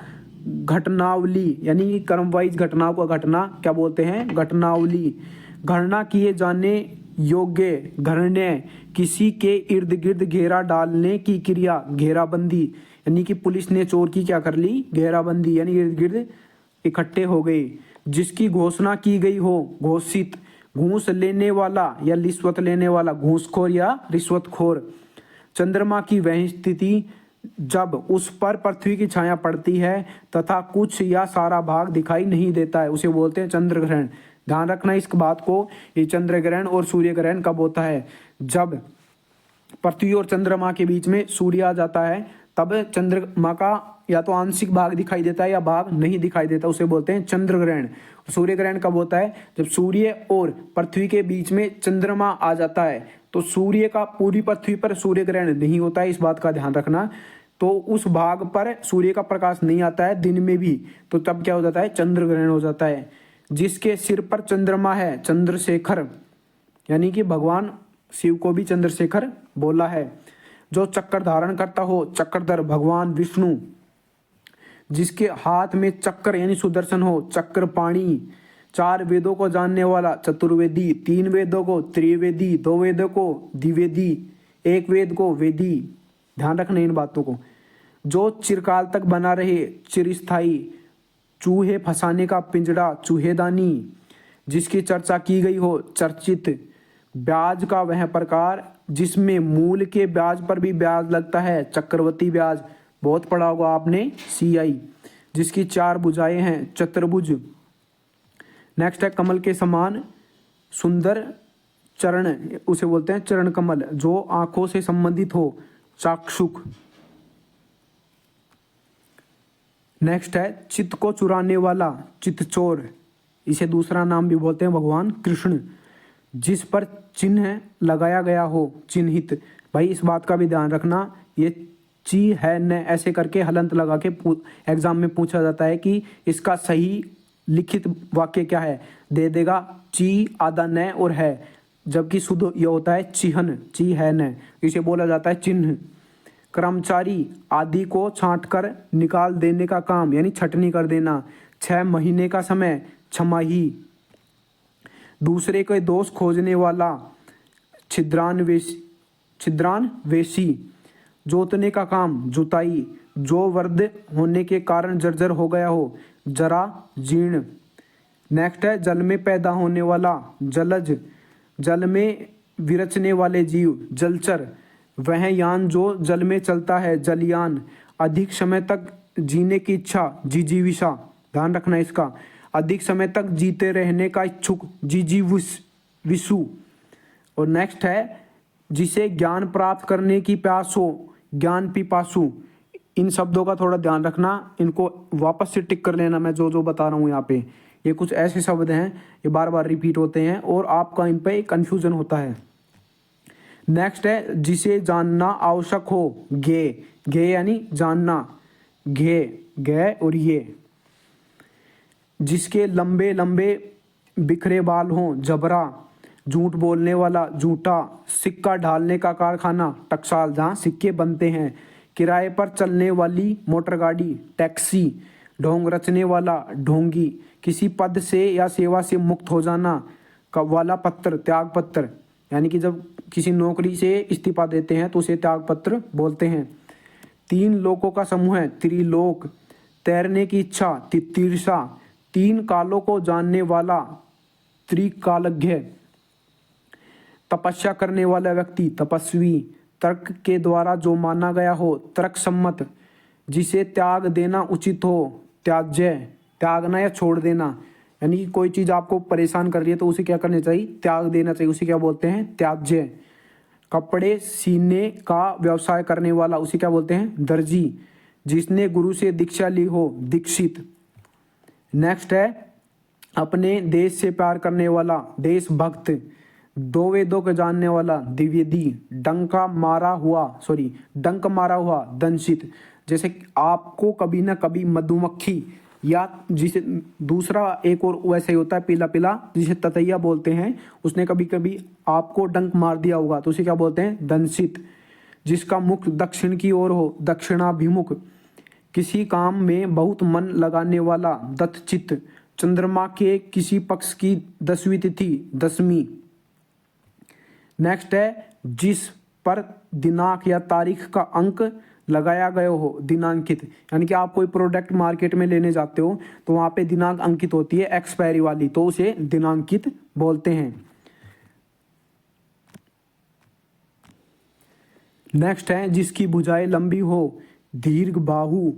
घटनावली, यानी कि क्रम वाइज घटनाओं का घटना क्या बोलते हैं, घटनावली। गणना किए जाने योग्य, घरने, किसी के इर्द गिर्द घेरा डालने की क्रिया, घेराबंदी, यानी कि पुलिस ने चोर की क्या कर ली, घेराबंदी, यानी इर्द गिर्द इकट्ठे हो गए। जिसकी घोषणा की गई हो, घोषित, घूस लेने वाला या रिश्वत लेने वाला, घूसखोर या रिश्वतखोर। चंद्रमा की वह स्थिति जब उस पर पृथ्वी की छाया पड़ती है तथा कुछ या सारा भाग दिखाई नहीं देता है, उसे बोलते हैं चंद्र ग्रहण। ध्यान रखना इस बात को, ये चंद्र ग्रहण और सूर्य ग्रहण कब होता है, जब पृथ्वी और चंद्रमा के बीच में सूर्य आ जाता है, तब चंद्रमा का या तो आंशिक भाग दिखाई देता है या भाग नहीं दिखाई देता, उसे बोलते हैं चंद्र ग्रहण। सूर्य ग्रहण कब होता है, जब सूर्य और पृथ्वी के बीच में चंद्रमा आ जाता है, तो सूर्य का पूरी पृथ्वी पर सूर्य ग्रहण नहीं होता है, इस बात का ध्यान रखना। तो उस भाग पर सूर्य का प्रकाश नहीं आता है दिन में भी, तो तब क्या हो जाता है, चंद्र ग्रहण हो जाता है। जिसके सिर पर चंद्रमा है, चंद्रशेखर, यानी कि भगवान शिव को भी चंद्रशेखर बोला है। जो चक्र धारण करता हो, चक्रधर, भगवान विष्णु। जिसके हाथ में चक्र यानी सुदर्शन हो, चक्रपाणी। 4 वेदों को जानने वाला, चतुर्वेदी। 3 वेदों को त्रिवेदी, 2 वेदों को द्विवेदी, 1 वेद को वेदी। ध्यान रखना इन बातों को। जो चिरकाल तक बना रहे, चिरस्थायी। चूहे फंसाने का पिंजड़ा, चूहेदानी। जिसकी चर्चा की गई हो, चर्चित। ब्याज का वह प्रकार जिसमें मूल के ब्याज पर भी ब्याज लगता है, चक्रवृद्धि ब्याज, बहुत पढ़ा होगा आपने, CI। जिसकी 4 भुजाएं हैं, चतुर्भुज। नेक्स्ट है कमल के समान सुंदर चरण, उसे बोलते हैं चरण कमल। जो आंखों से संबंधित हो, चाक्षुक। नेक्स्ट है चित्त को चुराने वाला, चित्तचोर, इसे दूसरा नाम भी बोलते हैं भगवान कृष्ण। जिस पर चिन्ह लगाया गया हो, चिन्हित। भाई इस बात का भी ध्यान रखना, ये ची है न ऐसे करके हलंत लगा के एग्जाम में पूछा जाता है कि इसका सही लिखित वाक्य क्या है, दे देगा ची आधा न और है, जबकि शुद्ध ये होता है चिहन, ची है न, इसे बोला जाता है चिन्ह। कर्मचारी आदि को छांटकर निकाल देने का काम, यानी छटनी कर देना। 6 महीने का समय, छमाही। दूसरे के दोष खोजने वाला, छिद्रान्वेषी। जोतने का काम, जुताई। जो वृद्ध होने के कारण जर्जर हो गया हो, जरा जीर्ण। नेक्स्ट है जल में पैदा होने वाला, जलज। जल में विरचने वाले जीव, जलचर। वह यान जो जल में चलता है, जलयान। अधिक समय तक जीने की इच्छा, जिजीविषा। ध्यान रखना इसका, अधिक समय तक जीते रहने का इच्छुक, जिजीविषु। और नेक्स्ट है जिसे ज्ञान प्राप्त करने की प्यास हो, ज्ञान पिपासु। इन शब्दों का थोड़ा ध्यान रखना, इनको वापस से टिक कर लेना, मैं जो जो बता रहा हूँ यहाँ पे। ये कुछ ऐसे शब्द हैं, ये बार बार रिपीट होते हैं और आपका इन पे कंफ्यूजन होता है। नेक्स्ट है जिसे जानना आवश्यक हो, गे। गे यानी जानना, घे, गे और ये। जिसके लंबे लंबे बिखरे बाल हों, जबरा। झूठ बोलने वाला, झूठा। सिक्का ढालने का कारखाना, टकसाल, जहाँ सिक्के बनते हैं। किराए पर चलने वाली मोटर गाड़ी, टैक्सी। ढोंग रचने वाला ढोंगी, किसी पद से या सेवा से मुक्त हो जाना का वाला पत्र त्याग पत्र, यानी कि जब किसी नौकरी से इस्तीफा देते हैं तो उसे त्याग पत्र बोलते हैं। तीन लोकों का समूह है त्रिलोक, तैरने की इच्छा तितीर्षा, तीन कालों को जानने वाला त्रिकालज्ञ, तपस्या करने वाला व्यक्ति तपस्वी, तर्क के द्वारा जो माना गया हो तर्क सम्मत, जिसे त्याग देना उचित हो त्याज्य, त्यागना या छोड़ देना, यानी कि कोई चीज़ आपको परेशान कर रही है तो उसे क्या करना चाहिए, त्याग देना चाहिए, उसे क्या बोलते हैं, त्याज्य। कपड़े सीने का व्यवसाय करने वाला उसे क्या बोलते हैं, दर्जी, जिसने गुरु से दीक्षा ली हो दीक्षित। नेक्स्ट है अपने देश से प्यार करने वाला देशभक्त, दो वेदों को जानने वाला द्विवेदी, डंक मारा हुआ दंशित, जैसे आपको कभी ना कभी मधुमक्खी या जिसे दूसरा एक और वैसे ही होता है पीला पीला जिसे ततैया बोलते हैं, उसने कभी कभी आपको डंक मार दिया होगा तो उसे क्या बोलते हैं, दंशित। जिसका मुख दक्षिण की ओर हो दक्षिणाभिमुख, किसी काम में बहुत मन लगाने वाला दत्तचित्त, चंद्रमा के किसी पक्ष की 10वीं तिथि 10वीं। नेक्स्ट है जिस पर दिनांक या तारीख का अंक लगाया गया हो दिनांकित, यानी कि आप कोई प्रोडक्ट मार्केट में लेने जाते हो तो वहां पे दिनांक अंकित होती है एक्सपायरी वाली, तो उसे दिनांकित बोलते हैं। नेक्स्ट है जिसकी भुजाएं लंबी हो दीर्घ बाहु,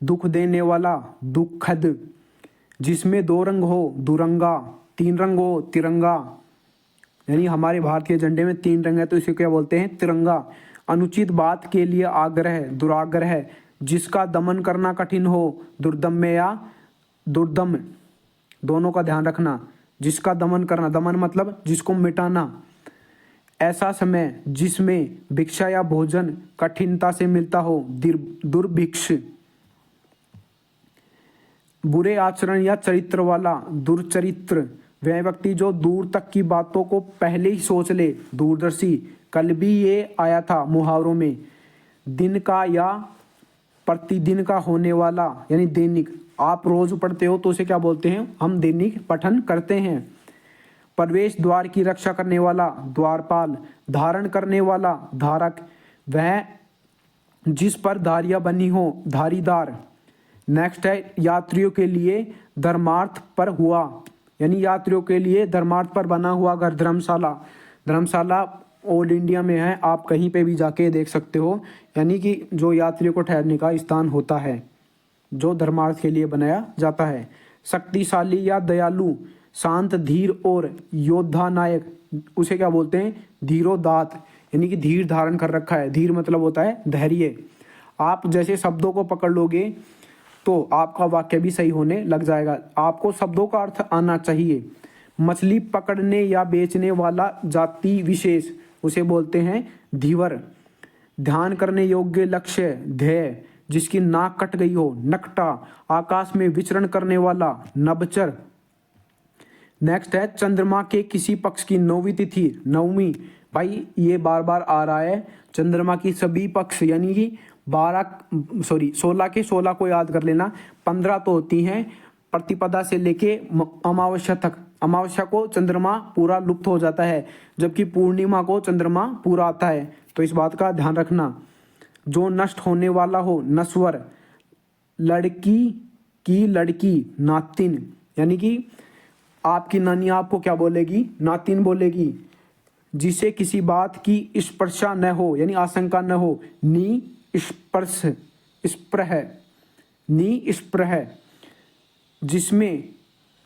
दुख देने वाला दुखद, जिसमें 2 रंग हो दुरंगा, 3 रंग हो तिरंगा, यानी हमारे भारतीय झंडे में 3 रंग है तो इसे क्या बोलते हैं, तिरंगा। अनुचित बात के लिए आग्रह दुराग्रह, जिसका दमन करना कठिन हो दुर्दम्य या दुर्दम, दोनों का ध्यान रखना। जिसका दमन करना, दमन मतलब जिसको मिटाना। ऐसा समय जिसमें भिक्षा या भोजन कठिनता से मिलता हो दुर्भिक्ष। बुरे आचरण या चरित्र वाला दुर्चरित्र, वह व्यक्ति जो दूर तक की बातों को पहले ही सोच ले दूरदर्शी। कल भी ये आया था मुहावरों में, दिन का या प्रतिदिन का होने वाला यानी दैनिक, आप रोज पढ़ते हो तो उसे क्या बोलते हैं, हम दैनिक पठन करते हैं। प्रवेश द्वार की रक्षा करने वाला द्वारपाल, धारण करने वाला धारक, वह जिस पर धारियां बनी हो धारीदार। नेक्स्ट है यात्रियों के लिए धर्मार्थ पर हुआ, यानी यात्रियों के लिए धर्मार्थ पर बना हुआ घर धर्मशाला। धर्मशाला ऑल इंडिया में है, आप कहीं पे भी जाके देख सकते हो, यानी कि जो यात्रियों को ठहरने का स्थान होता है जो धर्मार्थ के लिए बनाया जाता है। शक्तिशाली या दयालु, शांत धीर और योद्धा नायक, उसे क्या बोलते हैं, धीरोदात, यानी कि धीर धारण कर रखा है। धीर मतलब होता है धैर्य। आप जैसे शब्दों को पकड़ लोगे तो आपका वाक्य भी सही होने लग जाएगा। आपको शब्दों का अर्थ आना चाहिए। मछली पकड़ने या बेचने वाला जाति विशेष, उसे बोलते हैं धीवर। ध्यान करने योग्य लक्ष्य ध्येय, जिसकी नाक कट गई हो नकटा। आकाश में विचरण करने वाला नभचर। नेक्स्ट है चंद्रमा के किसी पक्ष की 9वीं तिथि 9वीं। भाई ये बार बार आ रहा है, चंद्रमा की सभी पक्ष यानी कि 16 के 16 को याद कर लेना। 15 तो होती हैं प्रतिपदा से लेके अमावस्या तक। अमावस्या को चंद्रमा पूरा लुप्त हो जाता है, जबकि पूर्णिमा को चंद्रमा पूरा आता है, तो इस बात का ध्यान रखना। जो नष्ट होने वाला हो नश्वर। लड़की की लड़की नातिन, यानी कि आपकी नानी आपको क्या बोलेगी, नातिन बोलेगी। जिसे किसी बात की स्पर्शा न हो यानी आशंका न हो निस्पर्श स्प्रह निस्प्रह। जिसमें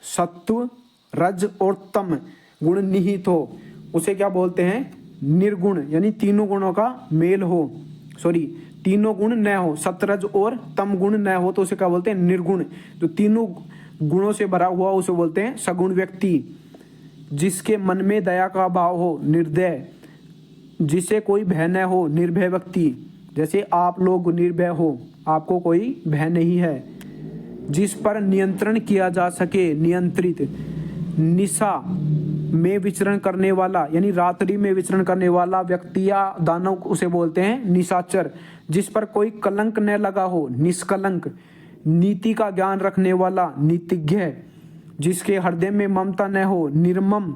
सत्व रज और तम गुण निहित हो उसे क्या बोलते हैं, निर्गुण, यानी तीनों गुणों का मेल हो, तीनों गुण न हो, सतरज और तम गुण न हो तो उसे क्या बोलते हैं, निर्गुण। जो तीनों गुणों से भरा हुआ उसे बोलते हैं सगुण व्यक्ति। जिसके मन में दया का भाव हो निर्दय। जिसे कोई भय न हो निर्भय व्यक्ति, जैसे आप लोग निर्भय हो, आपको कोई भय नहीं है। जिस पर नियंत्रण किया जा सके नियंत्रित। निशा में विचरण करने वाला यानी रात्रि में विचरण करने वाला व्यक्ति या दानव उसे बोलते हैं निशाचर। जिस पर कोई कलंक न लगा हो निष्कलंक, नीति का ज्ञान रखने वाला, नीतिज्ञ। जिसके हृदय में ममता न हो, निर्मम।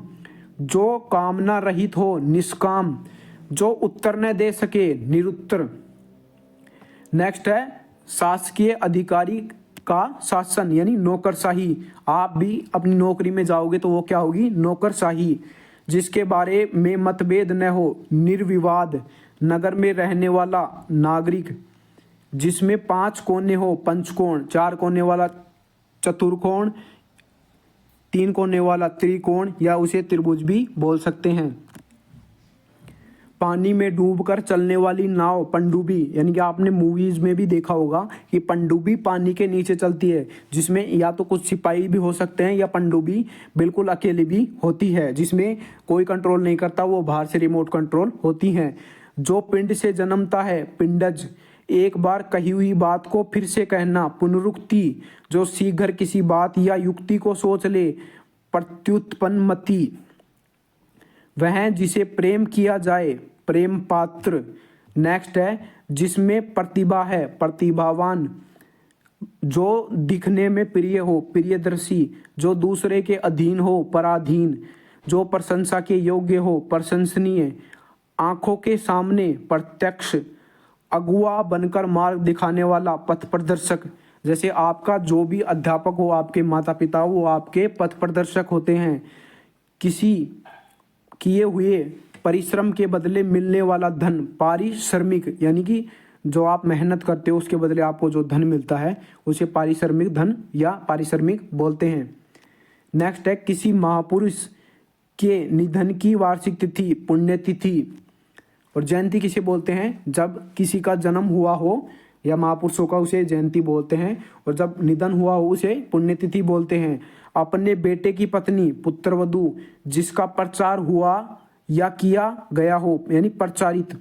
जो कामना रहित हो, निष्काम। जो उत्तर न दे सके, निरुत्तर। नेक्स्ट है शासकीय अधिकारी का शासन यानी नौकरशाही। आप भी अपनी नौकरी में जाओगे तो वो क्या होगी, नौकरशाही। जिसके बारे में मतभेद न हो, निर्विवाद। नगर में रहने वाला नागरिक। जिसमें 5 कोने हो, पंचकोण। 4 कोने वाला चतुर्कोण, 3 कोने वाला त्रिकोण, या उसे त्रिभुज भी बोल सकते हैं। पानी में डूबकर चलने वाली नाव, पनडुब्बी। यानी कि आपने मूवीज में भी देखा होगा कि पनडुब्बी पानी के नीचे चलती है, जिसमें या तो कुछ सिपाही भी हो सकते हैं या पनडुब्बी बिल्कुल अकेली भी होती है, जिसमें कोई कंट्रोल नहीं करता, वो बाहर से रिमोट कंट्रोल होती हैं। जो पिंड से जन्मता है, पिंडज। एक बार कही हुई बात को फिर से कहना, पुनरुक्ति। जो शीघ्र किसी बात या युक्ति को सोच ले, प्रत्युत्पन्नमति। वह जिसे प्रेम किया जाए, प्रेम पात्र। नेक्स्ट है जिसमें प्रतिभा है, प्रतिभावान। जो दिखने में प्रिय हो, प्रियदर्शी। जो दूसरे के अधीन हो, पराधीन। जो प्रशंसा के योग्य हो, प्रशंसनीय। आंखों के सामने, प्रत्यक्ष। अगुआ बनकर मार्ग दिखाने वाला, पथ प्रदर्शक। जैसे आपका जो भी अध्यापक हो, आपके माता पिता, वो आपके पथ प्रदर्शक होते हैं। किसी किए हुए परिश्रम के बदले मिलने वाला धन, पारिश्रमिक। यानी कि जो आप मेहनत करते हो उसके बदले आपको जो धन मिलता है उसे पारिश्रमिक धन या पारिश्रमिक बोलते हैं। नेक्स्ट है किसी महापुरुष के निधन की वार्षिक तिथि, पुण्यतिथि। और जयंती किसे बोलते हैं, जब किसी का जन्म हुआ हो या महापुरुषों का, उसे जयंती बोलते हैं। और जब निधन हुआ हो उसे पुण्यतिथि बोलते हैं। अपने बेटे की पत्नी, पुत्रवधू। जिसका प्रचार हुआ या किया गया हो यानी प्रचारित।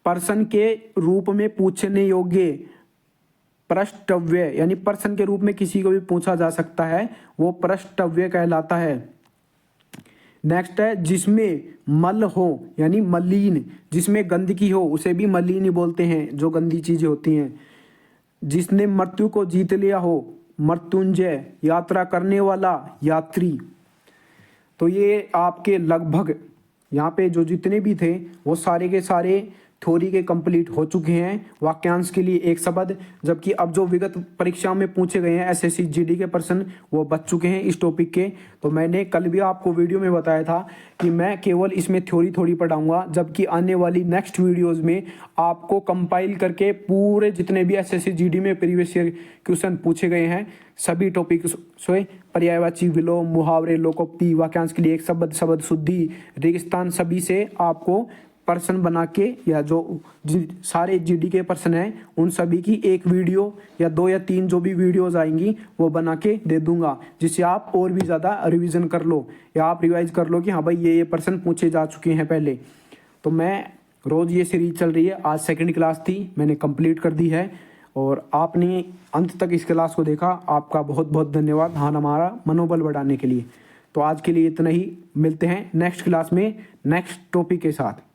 पर्सन के रूप में पूछने योग्य, प्रष्टव्य। यानी पर्सन के रूप में किसी को भी पूछा जा सकता है, वो प्रष्टव्य कहलाता है। नेक्स्ट है जिसमें मल हो यानी मलिन। जिसमें गंदगी हो उसे भी मलिन ही बोलते हैं, जो गंदी चीजें होती हैं। जिसने मृत्यु को जीत लिया हो, मृत्युंजय। यात्रा करने वाला, यात्री। तो ये आपके लगभग यहाँ पे जो जितने भी थे वो सारे के सारे थ्योरी के कंप्लीट हो चुके हैं। वाक्यांश के लिए एक शब्द, जबकि अब जो विगत परीक्षा में पूछे गए हैं एसएससी जीडी के प्रश्न वो बच चुके हैं इस टॉपिक के। तो मैंने कल भी आपको वीडियो में बताया था कि मैं केवल इसमें थ्योरी थोड़ी पढ़ाऊंगा, जबकि आने वाली नेक्स्ट वीडियोस में आपको कंपाइल करके पूरे जितने भी एसएससी जीडी में प्रीवियस ईयर क्वेश्चन पूछे गए हैं सभी टॉपिक से, पर्यायवाची, विलोम, मुहावरे, लोकोक्ति, वाक्यांश के लिए एक शब्द, शब्द शुद्धि, रेगिस्तान, सभी से आपको प्रश्न बना के, या जो सारे जीडी के प्रश्न हैं उन सभी की एक वीडियो या 2 या 3 जो भी वीडियोस आएंगी वो बना के दे दूंगा, जिससे आप और भी ज़्यादा रिवीजन कर लो या आप रिवाइज कर लो कि हाँ भाई ये प्रश्न पूछे जा चुके हैं पहले। तो मैं रोज़ ये सीरीज चल रही है, आज सेकंड क्लास थी, मैंने कंप्लीट कर दी है और आपने अंत तक इस क्लास को देखा, आपका बहुत बहुत धन्यवाद। हाँ, हमारा मनोबल बढ़ाने के लिए। तो आज के लिए इतना ही, मिलते हैं नेक्स्ट क्लास में नेक्स्ट टॉपिक के साथ।